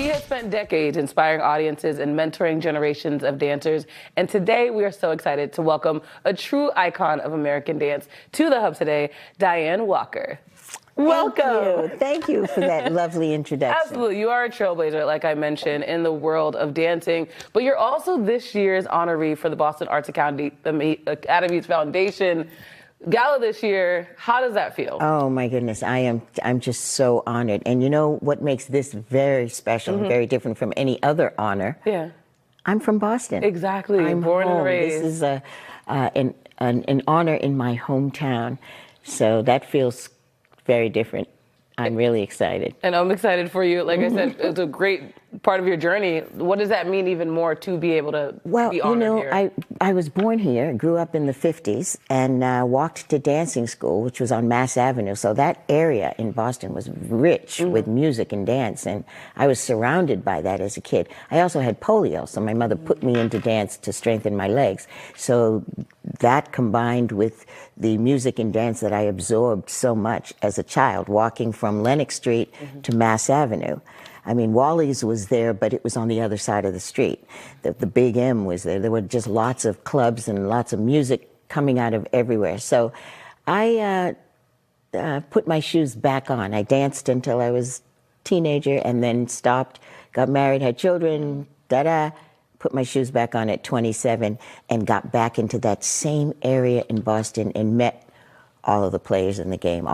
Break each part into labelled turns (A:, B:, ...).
A: She has spent decades inspiring audiences and mentoring generations of dancers. And today we are so excited to welcome a true icon of American dance to the Hub today, Dianne Walker. Welcome.
B: Thank you for that lovely introduction.
A: Absolutely. You are a trailblazer, like I mentioned, in the world of dancing. But you're also this year's honoree for the Boston Arts Academy's Foundation Gala this year. How does that feel?
B: Oh my goodness, I'm just so honored. And you know what makes this very special and very different from any other honor?
A: Yeah.
B: I'm from Boston.
A: Exactly.
B: I'm
A: born
B: home.
A: and raised.
B: This is an honor in my hometown. So that feels very different. I'm really excited.
A: And I'm excited for you. Like I said, it's a great part of your journey. What does that mean even more to be able to be honored here?
B: I was born here, grew up in the 50s, and walked to dancing school, which was on Mass Avenue. So that area in Boston was rich with music and dance, and I was surrounded by that as a kid. I also had polio, so my mother put me into dance to strengthen my legs. So that combined with the music and dance that I absorbed so much as a child, walking from Lenox Street to Mass Avenue. I mean, Wally's was there, but it was on the other side of the street. The Big M was there. There were just lots of clubs and lots of music coming out of everywhere. So I put my shoes back on. I danced until I was a teenager and then stopped, got married, had children, put my shoes back on at 27 and got back into that same area in Boston and met all of the players in the game,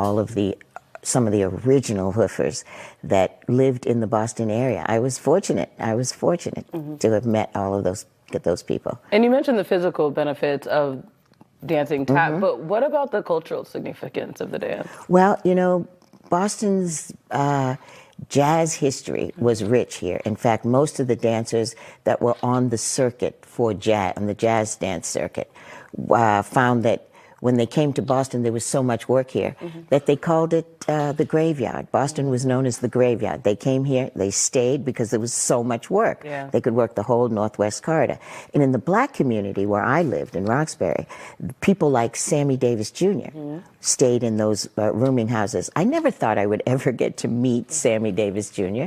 B: some of the original hoofers that lived in the Boston area. I was fortunate to have met all of those people.
A: And you mentioned the physical benefits of dancing tap, but what about the cultural significance of the dance?
B: Well, you know, Boston's jazz history was rich here. In fact, most of the dancers that were on the circuit for jazz, on the jazz dance circuit, found that when they came to Boston, there was so much work here that they called it the graveyard. Boston was known as the graveyard. They came here, they stayed because there was so much work.
A: Yeah.
B: They could work the whole Northwest Corridor. And in the black community where I lived, in Roxbury, people like Sammy Davis Jr. Stayed in those rooming houses. I never thought I would ever get to meet Sammy Davis Jr.,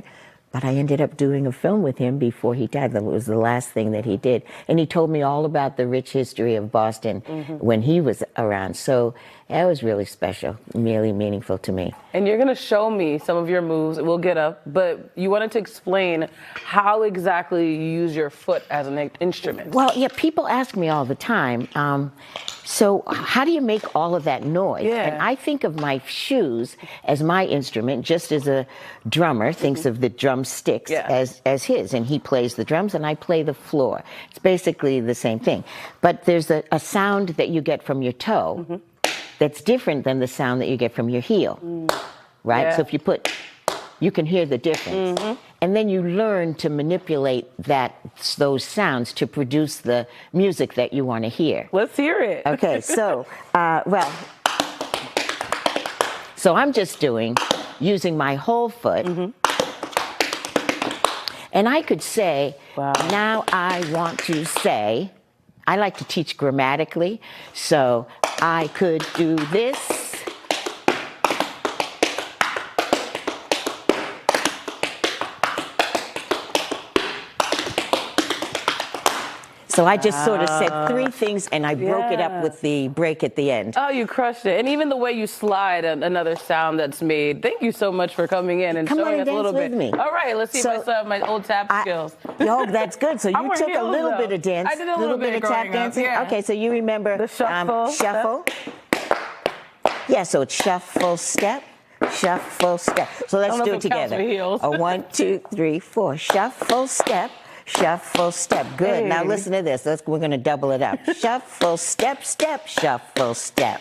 B: but I ended up doing a film with him before he died. That was the last thing that he did. And he told me all about the rich history of Boston when he was around. So that was really special, really meaningful to me.
A: And you're going to show me some of your moves. We'll get up. But you wanted to explain how exactly you use your foot as an instrument.
B: Well, yeah, people ask me all the time, so how do you make all of that noise?
A: Yeah.
B: And I think of my shoes as my instrument, just as a drummer thinks of the drumsticks as his. And he plays the drums and I play the floor. It's basically the same thing. But there's a sound that you get from your toe that's different than the sound that you get from your heel, right?
A: Yeah.
B: So if you can hear the difference. And then you learn to manipulate those sounds to produce the music that you want to hear.
A: Let's hear it.
B: Okay, so, so I'm just using my whole foot. And I could say, now I want to say, I like to teach grammatically, so I could do this. So I just sort of said three things, and I broke it up with the break at the end.
A: Oh, you crushed it. And even the way you slide another sound that's made. Thank you so much for coming in and showing us a little bit.
B: Me.
A: All right, let's see if I still have my old tap skills.
B: Oh, that's good. So you took a little bit of dance.
A: I did a little bit
B: of tap dancing.
A: Yeah.
B: Okay, so you remember
A: the shuffle.
B: Shuffle. Yeah, so it's shuffle, step. Shuffle, step. So let's do it together. 1, 2, 3, 4. Shuffle, step. Shuffle, step. Good. Hey. Now listen to this. We're going to double it up. Shuffle, step, step, shuffle, step.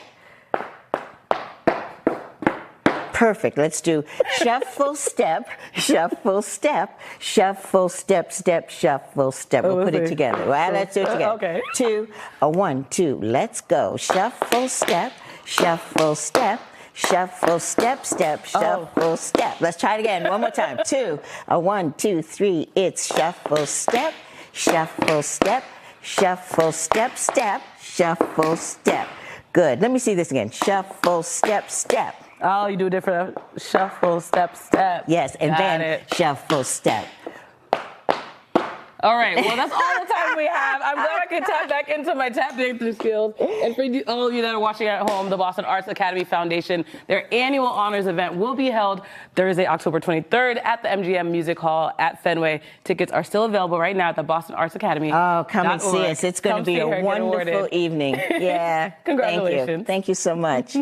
B: Perfect. Let's do shuffle, step, shuffle, step, shuffle, step, step, shuffle, step. We'll put it together. Well, let's do it together.
A: Okay.
B: 2, 1, 2. Let's go. Shuffle, step, shuffle, step. Shuffle, step, step, shuffle, step. Let's try it again. One more time. 2, 1, 2, 3. It's shuffle, step, shuffle, step, shuffle, step, step, shuffle, step. Good. Let me see this again. Shuffle, step, step.
A: Oh, you do different shuffle, step, step.
B: Yes, and then shuffle, step.
A: All right, well, that's all the time we have. I'm glad I could tap back into my tap dancing skills. And for all of you that are watching at home, the Boston Arts Academy Foundation, their annual honors event will be held Thursday, October 23rd at the MGM Music Hall at Fenway. Tickets are still available right now at the Boston Arts Academy.
B: Oh, come and see us. It's going to be a wonderful evening. Yeah.
A: Congratulations.
B: Thank you so much.